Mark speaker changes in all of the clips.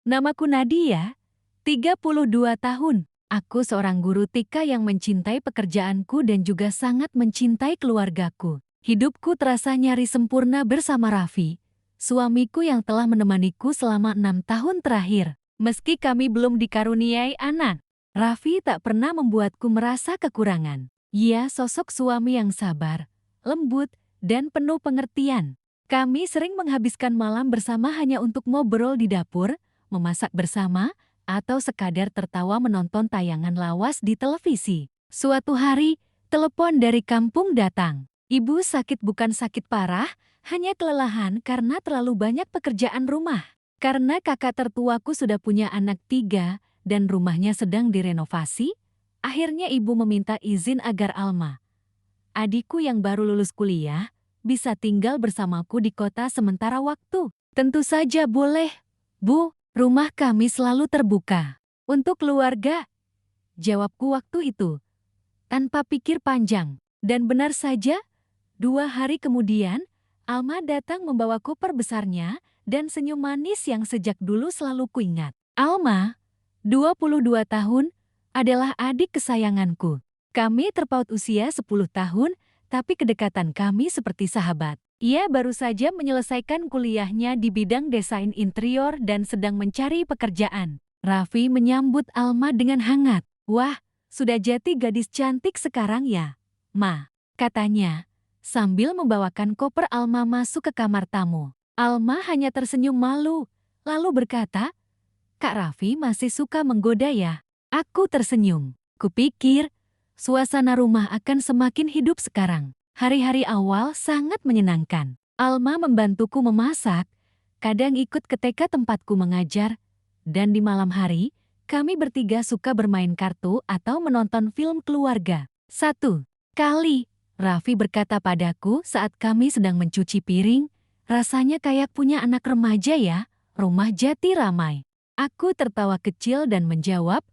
Speaker 1: Namaku Nadia, 32 tahun. Aku seorang guru TK yang mencintai pekerjaanku dan juga sangat mencintai keluargaku. Hidupku terasa nyaris sempurna bersama Raffi, suamiku yang telah menemaniku selama 6 tahun terakhir. Meski kami belum dikaruniai anak, Raffi tak pernah membuatku merasa kekurangan. Ia sosok suami yang sabar, lembut, dan penuh pengertian. Kami sering menghabiskan malam bersama hanya untuk ngobrol di dapur, memasak bersama, atau sekadar tertawa menonton tayangan lawas di televisi. Suatu hari, telepon dari kampung datang. Ibu sakit bukan sakit parah, hanya kelelahan karena terlalu banyak pekerjaan rumah. Karena kakak tertuaku sudah punya anak 3 dan rumahnya sedang direnovasi, akhirnya ibu meminta izin agar Alma, adikku yang baru lulus kuliah, bisa tinggal bersamaku di kota sementara waktu. Tentu saja boleh, Bu. Rumah kami selalu terbuka untuk keluarga, jawabku waktu itu, tanpa pikir panjang. Dan benar saja, 2 hari kemudian, Alma datang membawa koper besarnya dan senyum manis yang sejak dulu selalu kuingat. Alma, 22 tahun, adalah adik kesayanganku. Kami terpaut usia 10 tahun, tapi kedekatan kami seperti sahabat. Ia baru saja menyelesaikan kuliahnya di bidang desain interior dan sedang mencari pekerjaan. Raffi menyambut Alma dengan hangat. Wah, sudah jadi gadis cantik sekarang ya, Ma, katanya, sambil membawakan koper Alma masuk ke kamar tamu. Alma hanya tersenyum malu, lalu berkata, Kak Raffi masih suka menggoda ya? Aku tersenyum. Kupikir, suasana rumah akan semakin hidup sekarang. Hari-hari awal sangat menyenangkan. Alma membantuku memasak, kadang ikut ke TK tempatku mengajar, dan di malam hari, kami bertiga suka bermain kartu atau menonton film keluarga. Satu kali, Raffi berkata padaku saat kami sedang mencuci piring, rasanya kayak punya anak remaja ya, rumah jadi ramai. Aku tertawa kecil dan menjawab,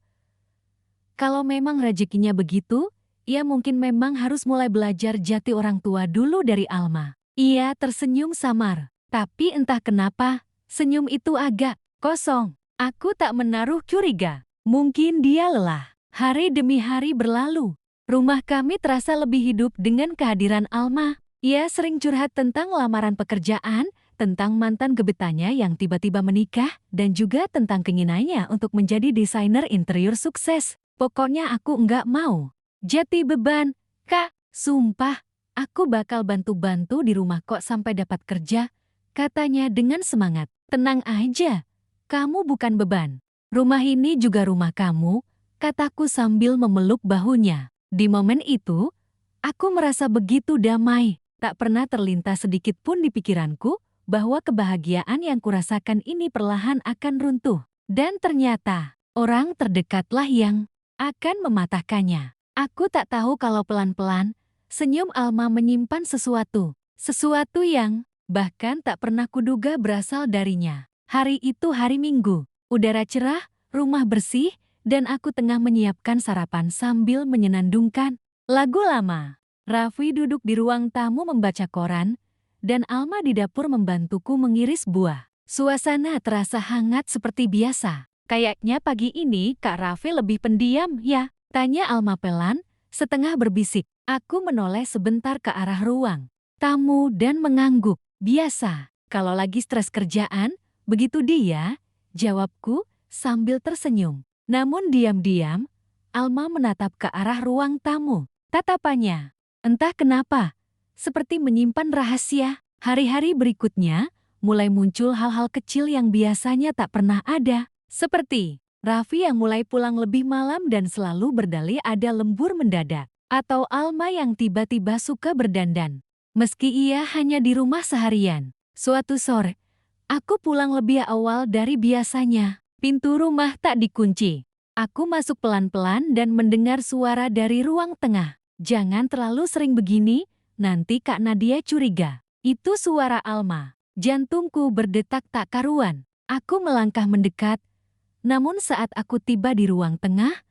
Speaker 1: kalau memang rezekinya begitu, ia mungkin memang harus mulai belajar jati orang tua dulu dari Alma. Ia tersenyum samar, tapi entah kenapa, senyum itu agak kosong. Aku tak menaruh curiga. Mungkin dia lelah. Hari demi hari berlalu. Rumah kami terasa lebih hidup dengan kehadiran Alma. Ia sering curhat tentang lamaran pekerjaan, tentang mantan gebetannya yang tiba-tiba menikah, dan juga tentang keinginannya untuk menjadi desainer interior sukses. Pokoknya aku enggak mau jadi beban, Kak. Sumpah, aku bakal bantu-bantu di rumah kok sampai dapat kerja, katanya dengan semangat. Tenang aja, kamu bukan beban. Rumah ini juga rumah kamu, kataku sambil memeluk bahunya. Di momen itu, aku merasa begitu damai. Tak pernah terlintas sedikit pun di pikiranku bahwa kebahagiaan yang kurasakan ini perlahan akan runtuh. Dan ternyata, orang terdekatlah yang akan mematahkannya. Aku tak tahu kalau pelan-pelan, senyum Alma menyimpan sesuatu. Sesuatu yang bahkan tak pernah kuduga berasal darinya. Hari itu hari Minggu, udara cerah, rumah bersih, dan aku tengah menyiapkan sarapan sambil menyenandungkan lagu lama. Raffi duduk di ruang tamu membaca koran, dan Alma di dapur membantuku mengiris buah. Suasana terasa hangat seperti biasa. Kayaknya pagi ini Kak Raffi lebih pendiam ya, tanya Alma pelan, setengah berbisik. Aku menoleh sebentar ke arah ruang tamu dan mengangguk. Biasa, kalau lagi stres kerjaan, begitu dia, jawabku sambil tersenyum. Namun diam-diam, Alma menatap ke arah ruang tamu. Tatapannya, entah kenapa, seperti menyimpan rahasia. Hari-hari berikutnya, mulai muncul hal-hal kecil yang biasanya tak pernah ada. Seperti Raffi yang mulai pulang lebih malam dan selalu berdalih ada lembur mendadak. Atau Alma yang tiba-tiba suka berdandan, meski ia hanya di rumah seharian. Suatu sore, aku pulang lebih awal dari biasanya. Pintu rumah tak dikunci. Aku masuk pelan-pelan dan mendengar suara dari ruang tengah. Jangan terlalu sering begini, nanti Kak Nadia curiga. Itu suara Alma. Jantungku berdetak tak karuan. Aku melangkah mendekat. Namun saat aku tiba di ruang tengah,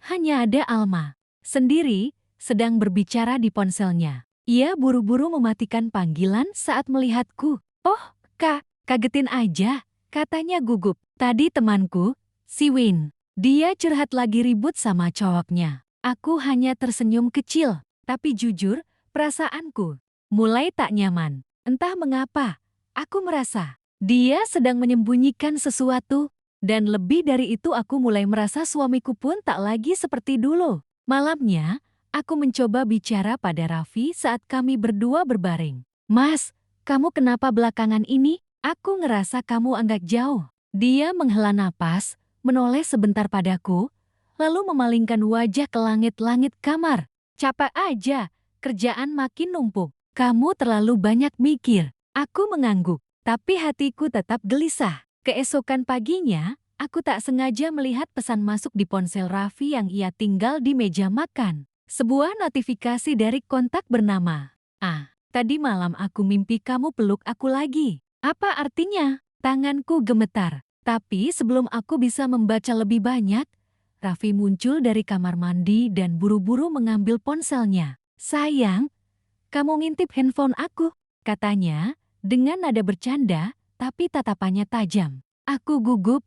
Speaker 1: hanya ada Alma, sendiri, sedang berbicara di ponselnya. Ia buru-buru mematikan panggilan saat melihatku. Oh, Kak, kagetin aja, katanya gugup. Tadi temanku, si Win, dia curhat lagi ribut sama cowoknya. Aku hanya tersenyum kecil, tapi jujur, perasaanku mulai tak nyaman. Entah mengapa, aku merasa dia sedang menyembunyikan sesuatu. Dan lebih dari itu aku mulai merasa suamiku pun tak lagi seperti dulu. Malamnya, aku mencoba bicara pada Raffi saat kami berdua berbaring. Mas, kamu kenapa belakangan ini? Aku ngerasa kamu agak jauh. Dia menghela napas, menoleh sebentar padaku, lalu memalingkan wajah ke langit-langit kamar. Capek aja, kerjaan makin numpuk. Kamu terlalu banyak mikir. Aku mengangguk, tapi hatiku tetap gelisah. Keesokan paginya, aku tak sengaja melihat pesan masuk di ponsel Raffi yang ia tinggal di meja makan. Sebuah notifikasi dari kontak bernama, tadi malam aku mimpi kamu peluk aku lagi. Apa artinya? Tanganku gemetar. Tapi sebelum aku bisa membaca lebih banyak, Raffi muncul dari kamar mandi dan buru-buru mengambil ponselnya. Sayang, kamu ngintip handphone aku, katanya dengan nada bercanda, tapi tatapannya tajam. Aku gugup,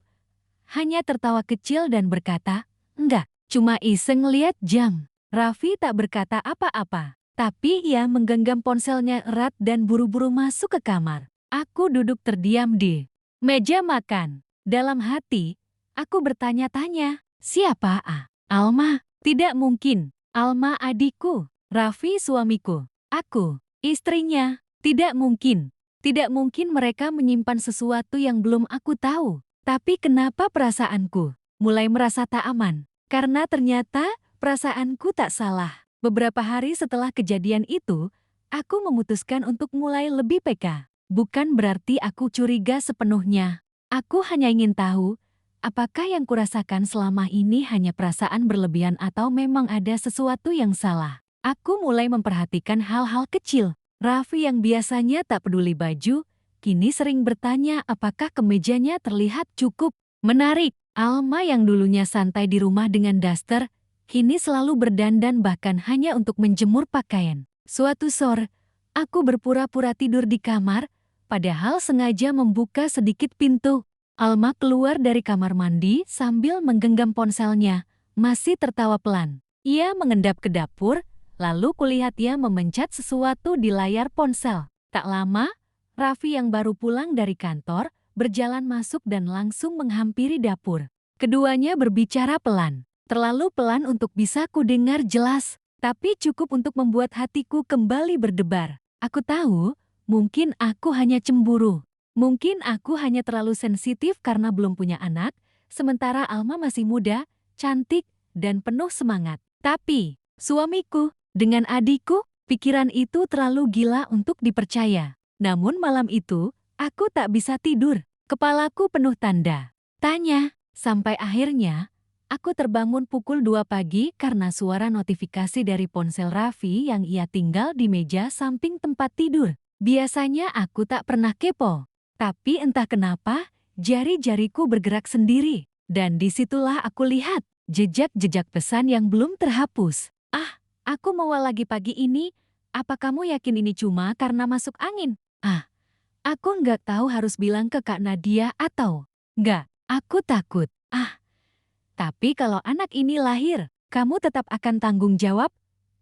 Speaker 1: hanya tertawa kecil dan berkata, enggak, cuma iseng lihat jam. Raffi tak berkata apa-apa, tapi ia menggenggam ponselnya erat dan buru-buru masuk ke kamar. Aku duduk terdiam di meja makan. Dalam hati, aku bertanya-tanya, siapa Alma? Tidak mungkin. Alma adikku, Raffi suamiku, aku, istrinya. Tidak mungkin. Tidak mungkin mereka menyimpan sesuatu yang belum aku tahu. Tapi kenapa perasaanku mulai merasa tak aman? Karena ternyata perasaanku tak salah. Beberapa hari setelah kejadian itu, aku memutuskan untuk mulai lebih peka. Bukan berarti aku curiga sepenuhnya. Aku hanya ingin tahu, apakah yang kurasakan selama ini hanya perasaan berlebihan atau memang ada sesuatu yang salah. Aku mulai memperhatikan hal-hal kecil. Raffi yang biasanya tak peduli baju, kini sering bertanya apakah kemejanya terlihat cukup menarik. Alma yang dulunya santai di rumah dengan daster, kini selalu berdandan bahkan hanya untuk menjemur pakaian. Suatu sore, aku berpura-pura tidur di kamar, padahal sengaja membuka sedikit pintu. Alma keluar dari kamar mandi sambil menggenggam ponselnya, masih tertawa pelan. Ia mengendap ke dapur, lalu kulihat ia memencet sesuatu di layar ponsel. Tak lama, Raffi yang baru pulang dari kantor, berjalan masuk dan langsung menghampiri dapur. Keduanya berbicara pelan, terlalu pelan untuk bisa kudengar jelas, tapi cukup untuk membuat hatiku kembali berdebar. Aku tahu, mungkin aku hanya cemburu. Mungkin aku hanya terlalu sensitif karena belum punya anak, sementara Alma masih muda, cantik, dan penuh semangat. Tapi, suamiku, dengan adikku, pikiran itu terlalu gila untuk dipercaya. Namun malam itu, aku tak bisa tidur. Kepalaku penuh tanda tanya. Sampai akhirnya, aku terbangun pukul 2 pagi karena suara notifikasi dari ponsel Raffi yang ia tinggal di meja samping tempat tidur. Biasanya aku tak pernah kepo. Tapi entah kenapa, jari-jariku bergerak sendiri. Dan disitulah aku lihat jejak-jejak pesan yang belum terhapus. Aku mau lagi pagi ini. Apa kamu yakin ini cuma karena masuk angin? Aku nggak tahu harus bilang ke Kak Nadia atau nggak. Aku takut. Tapi kalau anak ini lahir, kamu tetap akan tanggung jawab,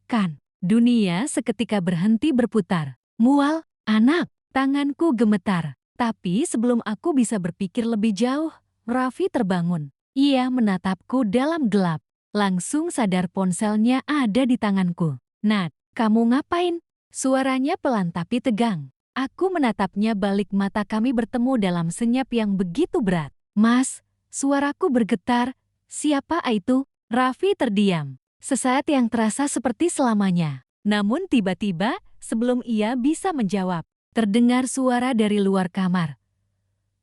Speaker 1: kan? Dunia seketika berhenti berputar. Mual, anak, tanganku gemetar. Tapi sebelum aku bisa berpikir lebih jauh, Raffi terbangun. Ia menatapku dalam gelap. Langsung sadar ponselnya ada di tanganku. Nat, kamu ngapain? Suaranya pelan tapi tegang. Aku menatapnya balik mata kami bertemu dalam senyap yang begitu berat. Mas, suaraku bergetar. Siapa itu? Raffi terdiam. Sesaat yang terasa seperti selamanya. Namun tiba-tiba, sebelum ia bisa menjawab, terdengar suara dari luar kamar.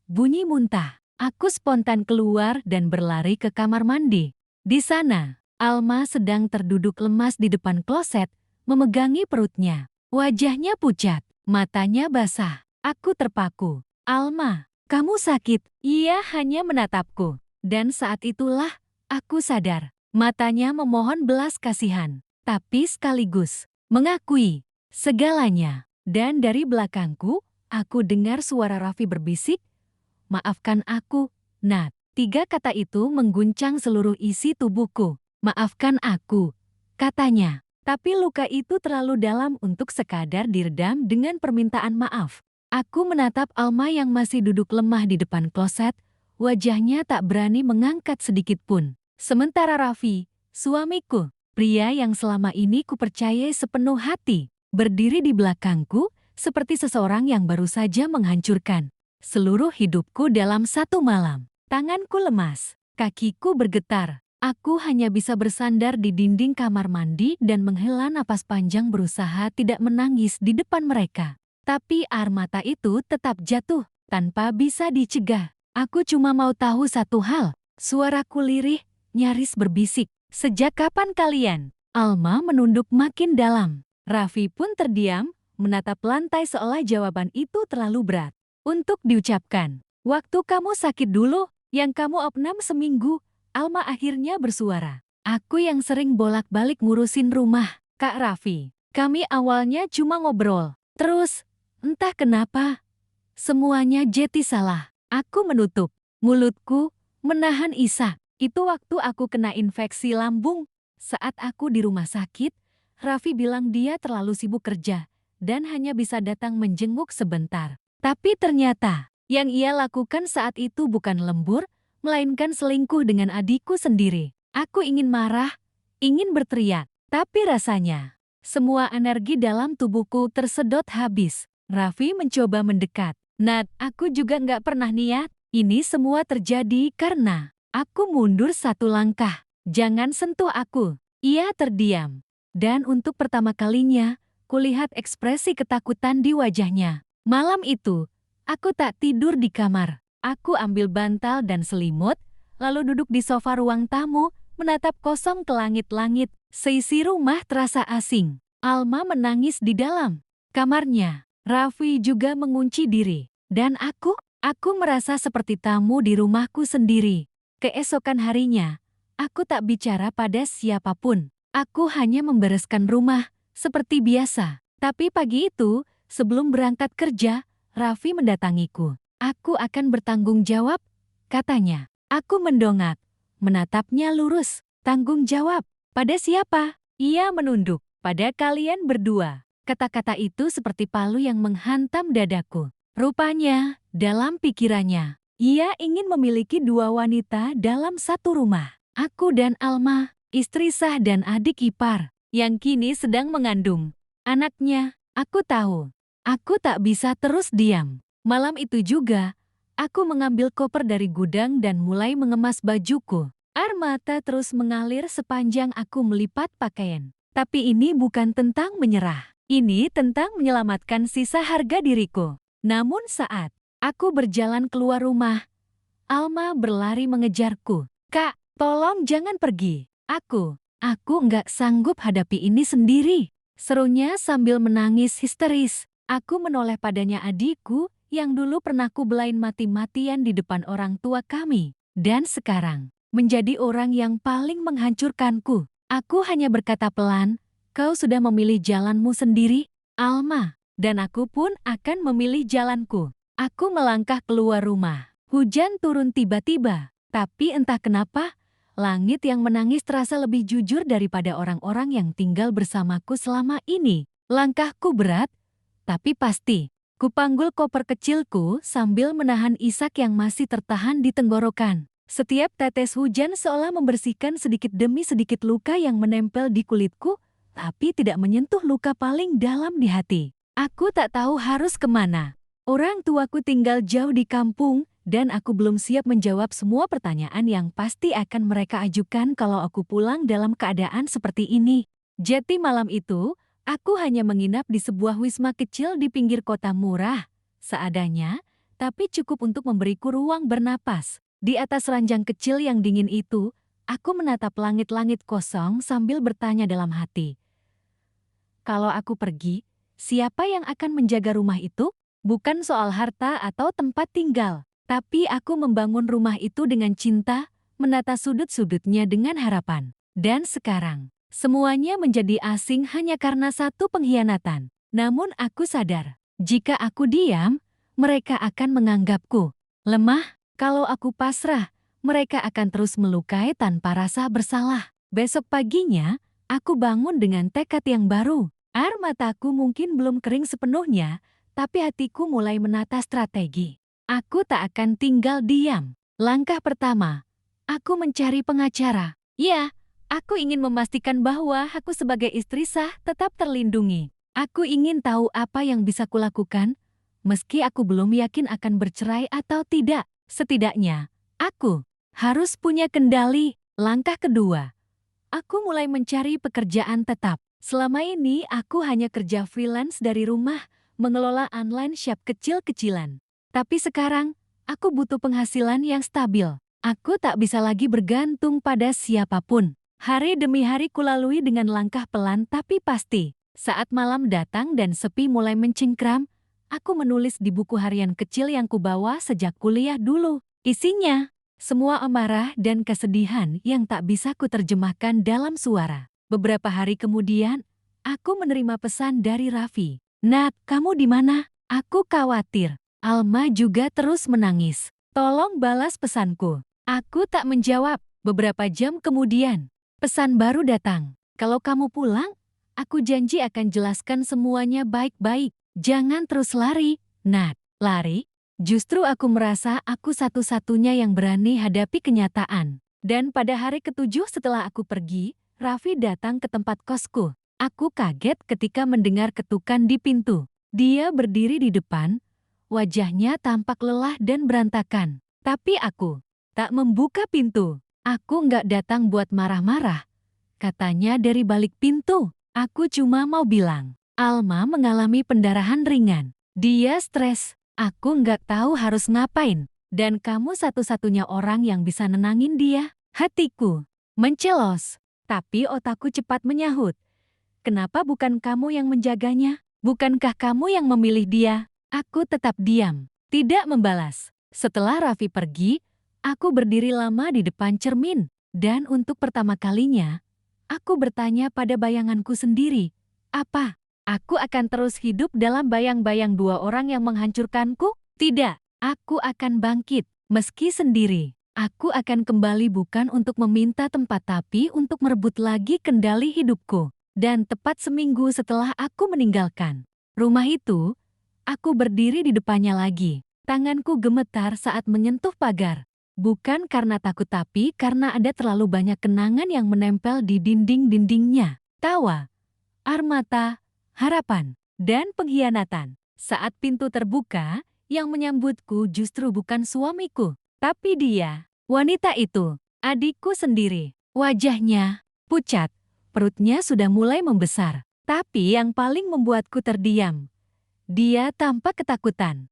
Speaker 1: Bunyi muntah. Aku spontan keluar dan berlari ke kamar mandi. Di sana, Alma sedang terduduk lemas di depan kloset, memegangi perutnya. Wajahnya pucat, matanya basah. Aku terpaku. Alma, kamu sakit? Ia hanya menatapku. Dan saat itulah, aku sadar. Matanya memohon belas kasihan, tapi sekaligus mengakui segalanya. Dan dari belakangku, aku dengar suara Raffi berbisik, maafkan aku, Nat, 3 kata itu mengguncang seluruh isi tubuhku. Maafkan aku, katanya. Tapi luka itu terlalu dalam untuk sekadar diredam dengan permintaan maaf. Aku menatap Alma yang masih duduk lemah di depan kloset, wajahnya tak berani mengangkat sedikit pun. Sementara Raffi, suamiku, pria yang selama ini kupercayai sepenuh hati, berdiri di belakangku seperti seseorang yang baru saja menghancurkan seluruh hidupku dalam satu malam. Tanganku lemas, kakiku bergetar. Aku hanya bisa bersandar di dinding kamar mandi dan menghela napas panjang berusaha tidak menangis di depan mereka. Tapi air mata itu tetap jatuh, tanpa bisa dicegah. Aku cuma mau tahu satu hal. Suaraku lirih, nyaris berbisik. Sejak kapan kalian? Alma menunduk makin dalam. Raffi pun terdiam, menatap lantai seolah jawaban itu terlalu berat untuk diucapkan. Waktu kamu sakit dulu, yang kamu opnam seminggu, Alma akhirnya bersuara. Aku yang sering bolak-balik ngurusin rumah, Kak Raffi. Kami awalnya cuma ngobrol. Terus, entah kenapa, semuanya jadi salah. Aku menutup mulutku, menahan isak. Itu waktu aku kena infeksi lambung. Saat aku di rumah sakit, Raffi bilang dia terlalu sibuk kerja dan hanya bisa datang menjenguk sebentar. Tapi ternyata, yang ia lakukan saat itu bukan lembur, melainkan selingkuh dengan adikku sendiri. Aku ingin marah, ingin berteriak, tapi rasanya semua energi dalam tubuhku tersedot habis. Raffi mencoba mendekat. Nat, aku juga nggak pernah niat. Ini semua terjadi karena aku mundur satu langkah. Jangan sentuh aku. Ia terdiam. Dan untuk pertama kalinya, kulihat ekspresi ketakutan di wajahnya. Malam itu, aku tak tidur di kamar. Aku ambil bantal dan selimut, lalu duduk di sofa ruang tamu, menatap kosong ke langit-langit. Seisi rumah terasa asing. Alma menangis di dalam kamarnya. Raffi juga mengunci diri. Dan aku merasa seperti tamu di rumahku sendiri. Keesokan harinya, aku tak bicara pada siapapun. Aku hanya membereskan rumah, seperti biasa. Tapi pagi itu, sebelum berangkat kerja, Raffi mendatangiku. Aku akan bertanggung jawab, katanya. Aku mendongak, menatapnya lurus. Tanggung jawab? Pada siapa? Ia menunduk. Pada kalian berdua. Kata-kata itu seperti palu yang menghantam dadaku. Rupanya, dalam pikirannya, ia ingin memiliki 2 wanita dalam satu rumah. Aku dan Alma, istri sah dan adik ipar, yang kini sedang mengandung anaknya. Aku tahu, aku tak bisa terus diam. Malam itu juga, aku mengambil koper dari gudang dan mulai mengemas bajuku. Air mata terus mengalir sepanjang aku melipat pakaian. Tapi ini bukan tentang menyerah. Ini tentang menyelamatkan sisa harga diriku. Namun saat aku berjalan keluar rumah, Alma berlari mengejarku. Kak, tolong jangan pergi. Aku nggak sanggup hadapi ini sendiri. Serunya sambil menangis histeris. Aku menoleh padanya adikku yang dulu pernah kubelain mati-matian di depan orang tua kami. Dan sekarang, menjadi orang yang paling menghancurkanku. Aku hanya berkata pelan, kau sudah memilih jalanmu sendiri, Alma. Dan aku pun akan memilih jalanku. Aku melangkah keluar rumah. Hujan turun tiba-tiba. Tapi entah kenapa, langit yang menangis terasa lebih jujur daripada orang-orang yang tinggal bersamaku selama ini. Langkahku berat, tapi pasti. Kupanggul koper kecilku sambil menahan isak yang masih tertahan di tenggorokan. Setiap tetes hujan seolah membersihkan sedikit demi sedikit luka yang menempel di kulitku, tapi tidak menyentuh luka paling dalam di hati. Aku tak tahu harus kemana. Orang tuaku tinggal jauh di kampung, dan aku belum siap menjawab semua pertanyaan yang pasti akan mereka ajukan kalau aku pulang dalam keadaan seperti ini. Jadi malam itu, aku hanya menginap di sebuah wisma kecil di pinggir kota murah, seadanya, tapi cukup untuk memberiku ruang bernapas. Di atas ranjang kecil yang dingin itu, aku menatap langit-langit kosong sambil bertanya dalam hati. Kalau aku pergi, siapa yang akan menjaga rumah itu? Bukan soal harta atau tempat tinggal, tapi aku membangun rumah itu dengan cinta, menata sudut-sudutnya dengan harapan. Dan sekarang, semuanya menjadi asing hanya karena satu pengkhianatan. Namun aku sadar, jika aku diam, mereka akan menganggapku lemah, Kalau aku pasrah, mereka akan terus melukai tanpa rasa bersalah. Besok paginya, aku bangun dengan tekad yang baru. Air mataku mungkin belum kering sepenuhnya, tapi hatiku mulai menata strategi. Aku tak akan tinggal diam. Langkah pertama, aku mencari pengacara. Ya, aku ingin memastikan bahwa aku sebagai istri sah tetap terlindungi. Aku ingin tahu apa yang bisa kulakukan, meski aku belum yakin akan bercerai atau tidak. Setidaknya, aku harus punya kendali. Langkah kedua, aku mulai mencari pekerjaan tetap. Selama ini aku hanya kerja freelance dari rumah, mengelola online shop kecil-kecilan. Tapi sekarang, aku butuh penghasilan yang stabil. Aku tak bisa lagi bergantung pada siapapun. Hari demi hari kulalui dengan langkah pelan tapi pasti. Saat malam datang dan sepi mulai mencengkram, aku menulis di buku harian kecil yang kubawa sejak kuliah dulu. Isinya, semua amarah dan kesedihan yang tak bisa kuterjemahkan dalam suara. Beberapa hari kemudian, aku menerima pesan dari Raffi. "Nat, kamu di mana? Aku khawatir." Alma juga terus menangis. "Tolong balas pesanku." Aku tak menjawab. Beberapa jam kemudian, pesan baru datang. "Kalau kamu pulang, aku janji akan jelaskan semuanya baik-baik. Jangan terus lari, Nat." Lari? Justru aku merasa aku satu-satunya yang berani hadapi kenyataan. Dan pada hari ketujuh setelah aku pergi, Raffi datang ke tempat kosku. Aku kaget ketika mendengar ketukan di pintu. Dia berdiri di depan, wajahnya tampak lelah dan berantakan. Tapi aku tak membuka pintu. "Aku nggak datang buat marah-marah," katanya dari balik pintu. "Aku cuma mau bilang, Alma mengalami pendarahan ringan. Dia stres. Aku nggak tahu harus ngapain. Dan kamu satu-satunya orang yang bisa nenangin dia." Hatiku mencelos. Tapi otakku cepat menyahut. "Kenapa bukan kamu yang menjaganya? Bukankah kamu yang memilih dia?" Aku tetap diam, tidak membalas. Setelah Raffi pergi, aku berdiri lama di depan cermin. Dan untuk pertama kalinya, aku bertanya pada bayanganku sendiri, apa aku akan terus hidup dalam bayang-bayang dua orang yang menghancurkanku? Tidak, aku akan bangkit, meski sendiri. Aku akan kembali bukan untuk meminta tempat tapi untuk merebut lagi kendali hidupku. Dan tepat seminggu setelah aku meninggalkan rumah itu, aku berdiri di depannya lagi. Tanganku gemetar saat menyentuh pagar. Bukan karena takut tapi karena ada terlalu banyak kenangan yang menempel di dinding-dindingnya. Tawa, air mata, harapan, dan pengkhianatan. Saat pintu terbuka, yang menyambutku justru bukan suamiku, tapi dia. Wanita itu, adikku sendiri. Wajahnya pucat, perutnya sudah mulai membesar. Tapi yang paling membuatku terdiam, dia tampak ketakutan.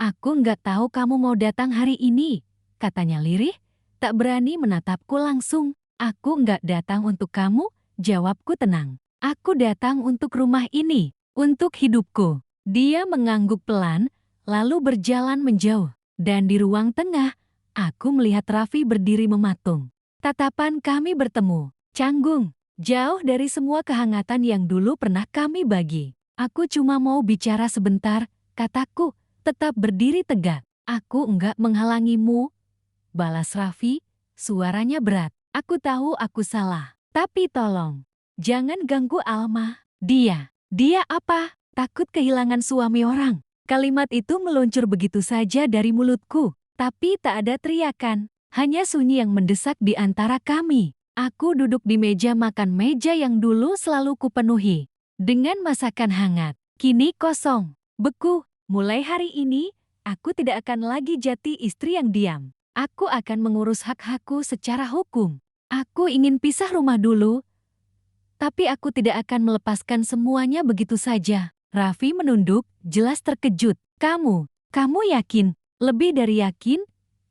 Speaker 1: Aku nggak tahu kamu mau datang hari ini," katanya lirih, tak berani menatapku langsung. "Aku nggak datang untuk kamu," jawabku tenang. "Aku datang untuk rumah ini, untuk hidupku." Dia mengangguk pelan, lalu berjalan menjauh. Dan di ruang tengah, aku melihat Raffi berdiri mematung. Tatapan kami bertemu, canggung, jauh dari semua kehangatan yang dulu pernah kami bagi. "Aku cuma mau bicara sebentar," kataku, tetap berdiri tegak. "Aku enggak menghalangimu," balas Raffi, suaranya berat. "Aku tahu aku salah, tapi tolong, jangan ganggu Alma." Dia apa? Takut kehilangan suami orang. Kalimat itu meluncur begitu saja dari mulutku, tapi tak ada teriakan, hanya sunyi yang mendesak di antara kami. Aku duduk di meja makan, meja yang dulu selalu kupenuhi dengan masakan hangat. Kini kosong, beku. Mulai hari ini, aku tidak akan lagi jadi istri yang diam. Aku akan mengurus hak-hakku secara hukum. Aku ingin pisah rumah dulu, tapi aku tidak akan melepaskan semuanya begitu saja. Raffi menunduk, jelas terkejut. Kamu yakin?" "Lebih dari yakin,"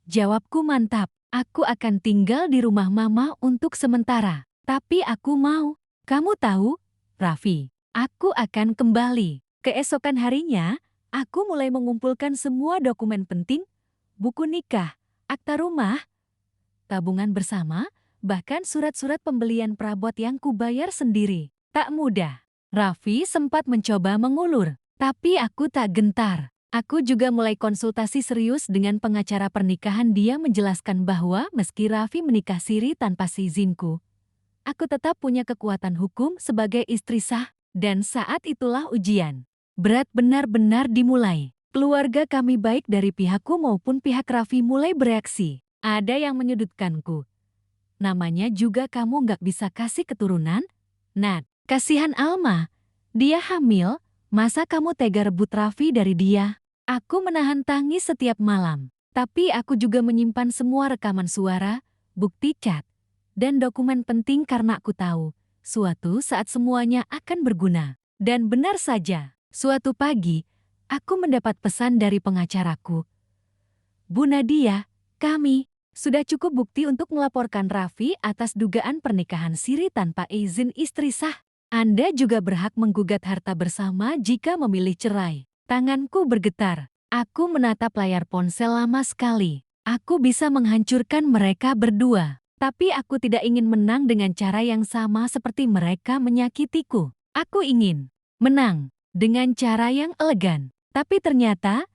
Speaker 1: jawabku mantap. "Aku akan tinggal di rumah mama untuk sementara. Tapi aku mau. Kamu tahu, Raffi, aku akan kembali." Keesokan harinya, aku mulai mengumpulkan semua dokumen penting, buku nikah, akta rumah, tabungan bersama, bahkan surat-surat pembelian perabot yang kubayar sendiri. Tak mudah. Raffi sempat mencoba mengulur, tapi aku tak gentar. Aku juga mulai konsultasi serius dengan pengacara pernikahan. Dia menjelaskan bahwa meski Raffi menikah siri tanpa seizinku, aku tetap punya kekuatan hukum sebagai istri sah. Dan saat itulah ujian berat benar-benar dimulai. Keluarga kami baik dari pihakku maupun pihak Raffi mulai bereaksi. Ada yang menyudutkanku. Namanya juga kamu nggak bisa kasih keturunan? Nat, kasihan Alma. Dia hamil, masa kamu tega rebut Raffi dari dia? Aku menahan tangis setiap malam. Tapi aku juga menyimpan semua rekaman suara, bukti chat, dan dokumen penting karena aku tahu suatu saat semuanya akan berguna. Dan benar saja, suatu pagi, aku mendapat pesan dari pengacaraku. Bu Nadia, kami sudah cukup bukti untuk melaporkan Raffi atas dugaan pernikahan siri tanpa izin istri sah. Anda juga berhak menggugat harta bersama jika memilih cerai. Tanganku bergetar. Aku menatap layar ponsel lama sekali. Aku bisa menghancurkan mereka berdua. Tapi aku tidak ingin menang dengan cara yang sama seperti mereka menyakitiku. Aku ingin menang dengan cara yang elegan. Tapi ternyata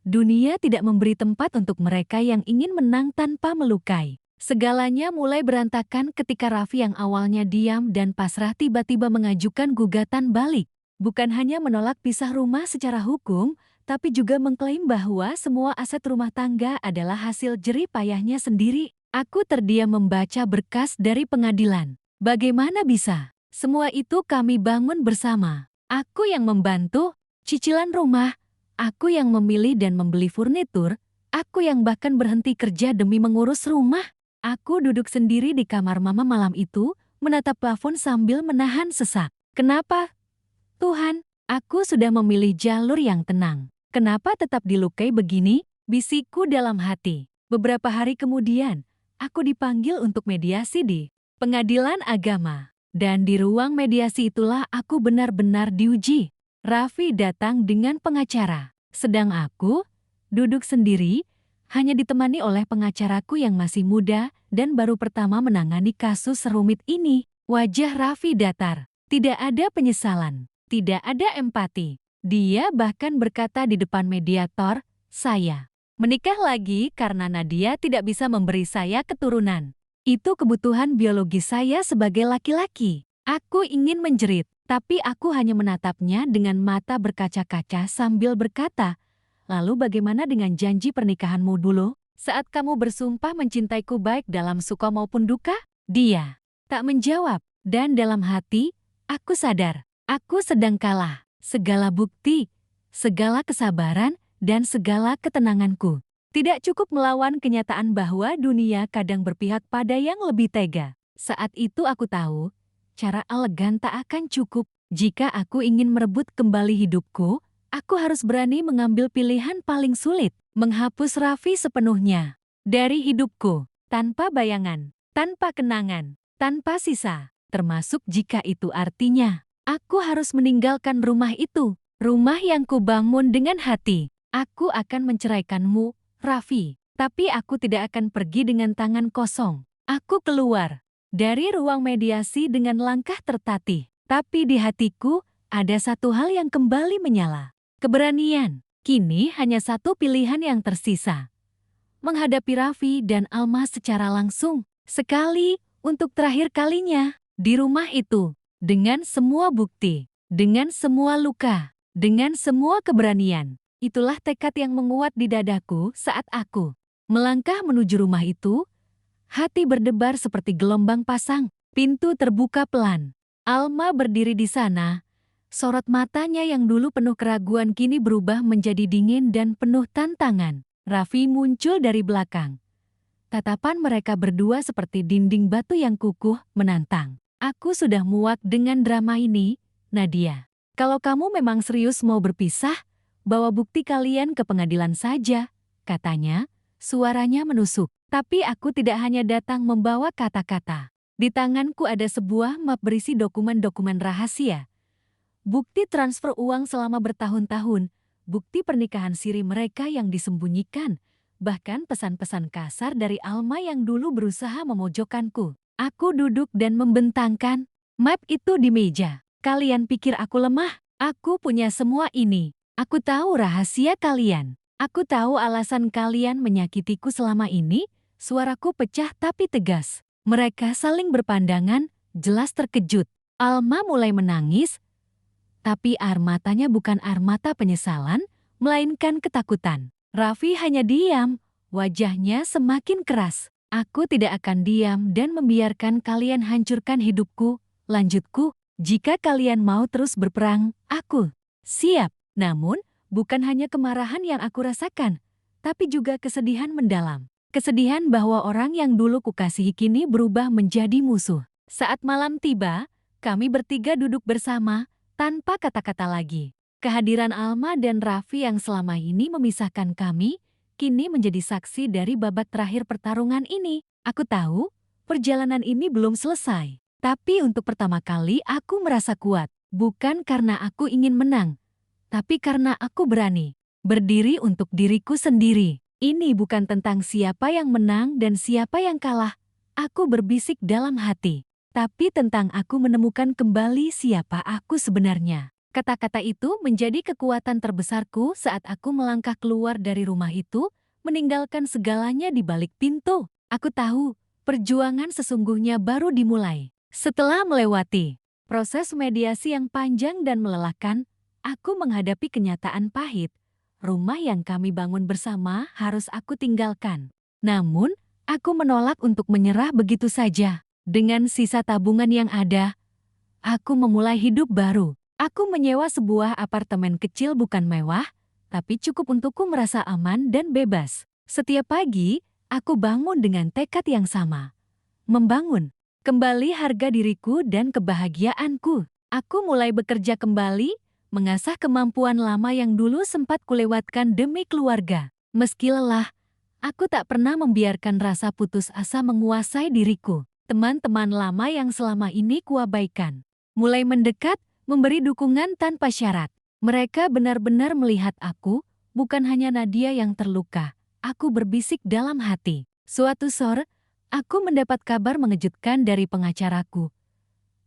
Speaker 1: dunia tidak memberi tempat untuk mereka yang ingin menang tanpa melukai. Segalanya mulai berantakan ketika Raffi yang awalnya diam dan pasrah tiba-tiba mengajukan gugatan balik. Bukan hanya menolak pisah rumah secara hukum, tapi juga mengklaim bahwa semua aset rumah tangga adalah hasil jerih payahnya sendiri. Aku terdiam membaca berkas dari pengadilan. Bagaimana bisa? Semua itu kami bangun bersama. Aku yang membantu, cicilan rumah, aku yang memilih dan membeli furnitur, aku yang bahkan berhenti kerja demi mengurus rumah. Aku duduk sendiri di kamar mama malam itu, menatap plafon sambil menahan sesak. Kenapa? Tuhan, aku sudah memilih jalur yang tenang. Kenapa tetap dilukai begini? Bisikku dalam hati. Beberapa hari kemudian, aku dipanggil untuk mediasi di pengadilan agama. Dan di ruang mediasi itulah aku benar-benar diuji. Raffi datang dengan pengacara. Sedang aku duduk sendiri, hanya ditemani oleh pengacaraku yang masih muda dan baru pertama menangani kasus serumit ini. Wajah Raffi datar. Tidak ada penyesalan. Tidak ada empati. Dia bahkan berkata di depan mediator, saya menikah lagi karena Nadia tidak bisa memberi saya keturunan. Itu kebutuhan biologis saya sebagai laki-laki. Aku ingin menjerit, tapi aku hanya menatapnya dengan mata berkaca-kaca sambil berkata, lalu bagaimana dengan janji pernikahanmu dulu? Saat kamu bersumpah mencintaiku baik dalam suka maupun duka? Dia tak menjawab, dan dalam hati, aku sadar, aku sedang kalah. Segala bukti, segala kesabaran, dan segala ketenanganku tidak cukup melawan kenyataan bahwa dunia kadang berpihak pada yang lebih tega. Saat itu aku tahu, cara elegan tak akan cukup. Jika aku ingin merebut kembali hidupku, aku harus berani mengambil pilihan paling sulit, menghapus Raffi sepenuhnya dari hidupku, tanpa bayangan, tanpa kenangan, tanpa sisa, termasuk jika itu artinya aku harus meninggalkan rumah itu, rumah yang kubangun dengan hati. Aku akan menceraikanmu, Raffi, tapi aku tidak akan pergi dengan tangan kosong. Aku keluar dari ruang mediasi dengan langkah tertatih, tapi di hatiku ada satu hal yang kembali menyala. Keberanian. Kini hanya satu pilihan yang tersisa. Menghadapi Raffi dan Alma secara langsung. Sekali, untuk terakhir kalinya, di rumah itu. Dengan semua bukti, dengan semua luka, dengan semua keberanian. Itulah tekad yang menguat di dadaku saat aku melangkah menuju rumah itu. Hati berdebar seperti gelombang pasang. Pintu terbuka pelan. Alma berdiri di sana. Sorot matanya yang dulu penuh keraguan kini berubah menjadi dingin dan penuh tantangan. Raffi muncul dari belakang. Tatapan mereka berdua seperti dinding batu yang kukuh, menantang. Aku sudah muak dengan drama ini, Nadia. Kalau kamu memang serius mau berpisah, bawa bukti kalian ke pengadilan saja, katanya. Suaranya menusuk. Tapi aku tidak hanya datang membawa kata-kata. Di tanganku ada sebuah map berisi dokumen-dokumen rahasia. Bukti transfer uang selama bertahun-tahun, bukti pernikahan siri mereka yang disembunyikan, bahkan pesan-pesan kasar dari Alma yang dulu berusaha memojokkanku. Aku duduk dan membentangkan map itu di meja. Kalian pikir aku lemah? Aku punya semua ini. Aku tahu rahasia kalian. Aku tahu alasan kalian menyakitiku selama ini. Suaraku pecah tapi tegas. Mereka saling berpandangan, jelas terkejut. Alma mulai menangis, tapi air matanya bukan air mata penyesalan, melainkan ketakutan. Raffi hanya diam, wajahnya semakin keras. Aku tidak akan diam dan membiarkan kalian hancurkan hidupku, lanjutku. Jika kalian mau terus berperang, aku siap. Namun, bukan hanya kemarahan yang aku rasakan, tapi juga kesedihan mendalam. Kesedihan bahwa orang yang dulu kukasihi kini berubah menjadi musuh. Saat malam tiba, kami bertiga duduk bersama, tanpa kata-kata lagi. Kehadiran Alma dan Raffi yang selama ini memisahkan kami, kini menjadi saksi dari babak terakhir pertarungan ini. Aku tahu, perjalanan ini belum selesai. Tapi untuk pertama kali aku merasa kuat. Bukan karena aku ingin menang, tapi karena aku berani berdiri untuk diriku sendiri. Ini bukan tentang siapa yang menang dan siapa yang kalah. Aku berbisik dalam hati. Tapi tentang aku menemukan kembali siapa aku sebenarnya. Kata-kata itu menjadi kekuatan terbesarku saat aku melangkah keluar dari rumah itu, meninggalkan segalanya di balik pintu. Aku tahu, perjuangan sesungguhnya baru dimulai. Setelah melewati proses mediasi yang panjang dan melelahkan, aku menghadapi kenyataan pahit. Rumah yang kami bangun bersama harus aku tinggalkan. Namun, aku menolak untuk menyerah begitu saja. Dengan sisa tabungan yang ada, aku memulai hidup baru. Aku menyewa sebuah apartemen kecil bukan mewah, tapi cukup untukku merasa aman dan bebas. Setiap pagi, aku bangun dengan tekad yang sama. Membangun kembali harga diriku dan kebahagiaanku. Aku mulai bekerja kembali, mengasah kemampuan lama yang dulu sempat kulewatkan demi keluarga. Meski lelah, aku tak pernah membiarkan rasa putus asa menguasai diriku. Teman-teman lama yang selama ini kuabaikan mulai mendekat, memberi dukungan tanpa syarat. Mereka benar-benar melihat aku, bukan hanya Nadia yang terluka. Aku berbisik dalam hati. Suatu sore, aku mendapat kabar mengejutkan dari pengacaraku.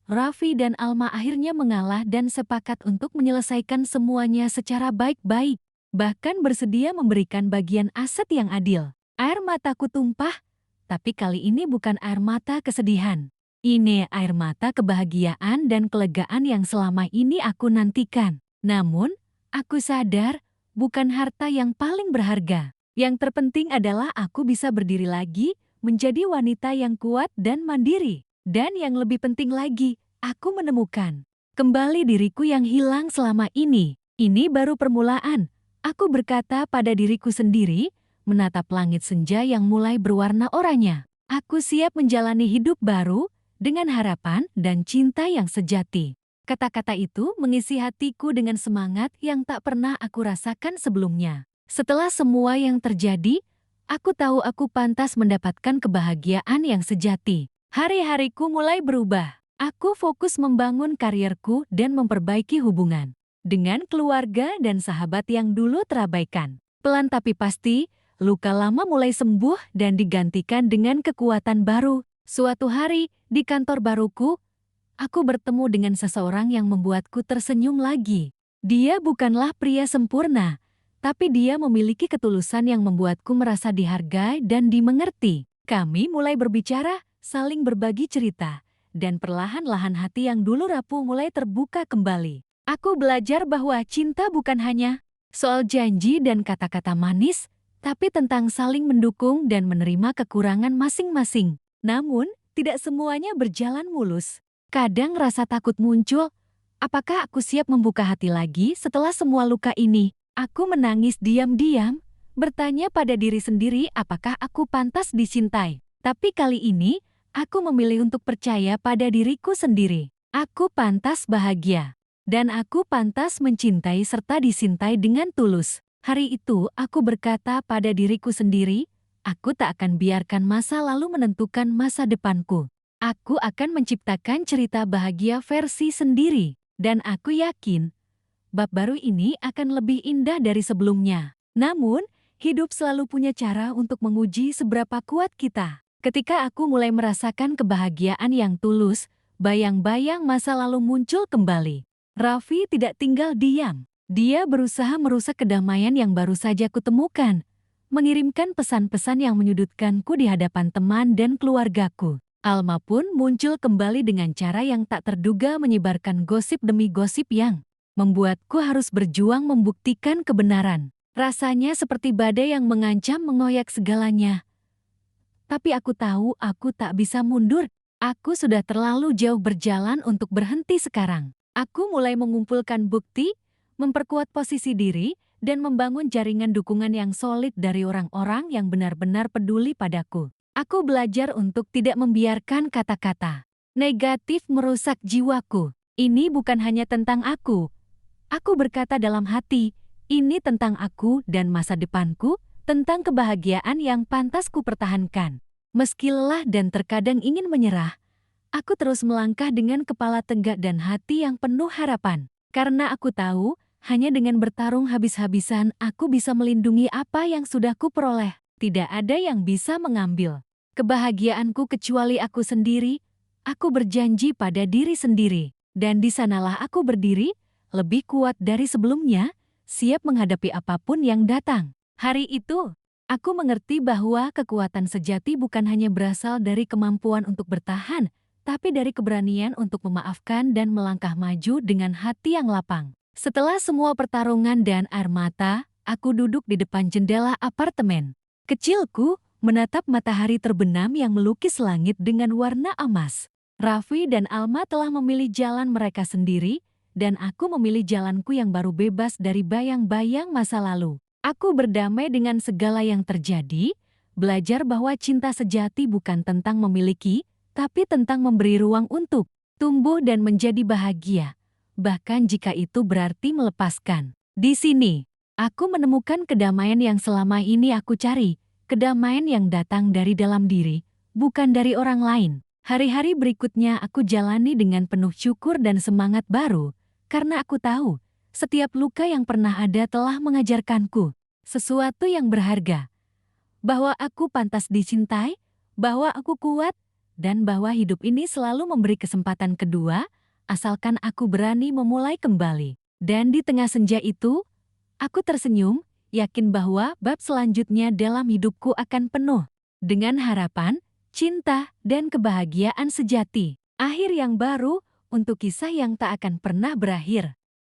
Speaker 1: Raffi dan Alma akhirnya mengalah dan sepakat untuk menyelesaikan semuanya secara baik-baik. Bahkan bersedia memberikan bagian aset yang adil. Air mataku tumpah, tapi kali ini bukan air mata kesedihan. Ini air mata kebahagiaan dan kelegaan yang selama ini aku nantikan. Namun, aku sadar bukan harta yang paling berharga. Yang terpenting adalah aku bisa berdiri lagi, menjadi wanita yang kuat dan mandiri. Dan yang lebih penting lagi, aku menemukan kembali diriku yang hilang selama ini. Ini baru permulaan. Aku berkata pada diriku sendiri, menatap langit senja yang mulai berwarna oranye. Aku siap menjalani hidup baru dengan harapan dan cinta yang sejati. Kata-kata itu mengisi hatiku dengan semangat yang tak pernah aku rasakan sebelumnya. Setelah semua yang terjadi, aku tahu aku pantas mendapatkan kebahagiaan yang sejati. Hari-hariku mulai berubah. Aku fokus membangun karierku dan memperbaiki hubungan dengan keluarga dan sahabat yang dulu terabaikan. Pelan tapi pasti, luka lama mulai sembuh dan digantikan dengan kekuatan baru. Suatu hari, di kantor baruku, aku bertemu dengan seseorang yang membuatku tersenyum lagi. Dia bukanlah pria sempurna, tapi dia memiliki ketulusan yang membuatku merasa dihargai dan dimengerti. Kami mulai berbicara, saling berbagi cerita, dan perlahan-lahan hati yang dulu rapuh mulai terbuka kembali. Aku belajar bahwa cinta bukan hanya soal janji dan kata-kata manis, tapi tentang saling mendukung dan menerima kekurangan masing-masing. Namun, tidak semuanya berjalan mulus. Kadang rasa takut muncul. Apakah aku siap membuka hati lagi setelah semua luka ini? Aku menangis diam-diam, bertanya pada diri sendiri apakah aku pantas dicintai. Tapi kali ini, aku memilih untuk percaya pada diriku sendiri. Aku pantas bahagia. Dan aku pantas mencintai serta dicintai dengan tulus. Hari itu aku berkata pada diriku sendiri, aku tak akan biarkan masa lalu menentukan masa depanku. Aku akan menciptakan cerita bahagia versi sendiri. Dan aku yakin, bab baru ini akan lebih indah dari sebelumnya. Namun, hidup selalu punya cara untuk menguji seberapa kuat kita. Ketika aku mulai merasakan kebahagiaan yang tulus, bayang-bayang masa lalu muncul kembali. Raffi tidak tinggal diam. Dia berusaha merusak kedamaian yang baru saja kutemukan, mengirimkan pesan-pesan yang menyudutkanku di hadapan teman dan keluargaku. Alma pun muncul kembali dengan cara yang tak terduga, menyebarkan gosip demi gosip yang membuatku harus berjuang membuktikan kebenaran. Rasanya seperti badai yang mengancam mengoyak segalanya. Tapi aku tahu aku tak bisa mundur. Aku sudah terlalu jauh berjalan untuk berhenti sekarang. Aku mulai mengumpulkan bukti, memperkuat posisi diri, dan membangun jaringan dukungan yang solid dari orang-orang yang benar-benar peduli padaku. Aku belajar untuk tidak membiarkan kata-kata negatif merusak jiwaku. Ini bukan hanya tentang aku. Aku berkata dalam hati, ini tentang aku dan masa depanku, tentang kebahagiaan yang pantas ku pertahankan. Meski lelah dan terkadang ingin menyerah, aku terus melangkah dengan kepala tegak dan hati yang penuh harapan. Karena aku tahu, hanya dengan bertarung habis-habisan aku bisa melindungi apa yang sudah kuperoleh. Tidak ada yang bisa mengambil kebahagiaanku kecuali aku sendiri. Aku berjanji pada diri sendiri. Dan di sanalah aku berdiri, lebih kuat dari sebelumnya, siap menghadapi apapun yang datang. Hari itu, aku mengerti bahwa kekuatan sejati bukan hanya berasal dari kemampuan untuk bertahan, tapi dari keberanian untuk memaafkan dan melangkah maju dengan hati yang lapang. Setelah semua pertarungan dan air mata, aku duduk di depan jendela apartemen kecilku, menatap matahari terbenam yang melukis langit dengan warna emas. Raffi dan Alma telah memilih jalan mereka sendiri, dan aku memilih jalanku yang baru, bebas dari bayang-bayang masa lalu. Aku berdamai dengan segala yang terjadi, belajar bahwa cinta sejati bukan tentang memiliki, tapi tentang memberi ruang untuk tumbuh dan menjadi bahagia. Bahkan jika itu berarti melepaskan. Di sini, aku menemukan kedamaian yang selama ini aku cari, kedamaian yang datang dari dalam diri, bukan dari orang lain. Hari-hari berikutnya aku jalani dengan penuh syukur dan semangat baru, karena aku tahu, setiap luka yang pernah ada telah mengajarkanku sesuatu yang berharga. Bahwa aku pantas dicintai, bahwa aku kuat, dan bahwa hidup ini selalu memberi kesempatan kedua, asalkan aku berani memulai kembali. Dan di tengah senja itu, aku tersenyum, yakin bahwa bab selanjutnya dalam hidupku akan penuh dengan harapan, cinta, dan kebahagiaan sejati. Akhir yang baru untuk kisah yang tak akan pernah berakhir.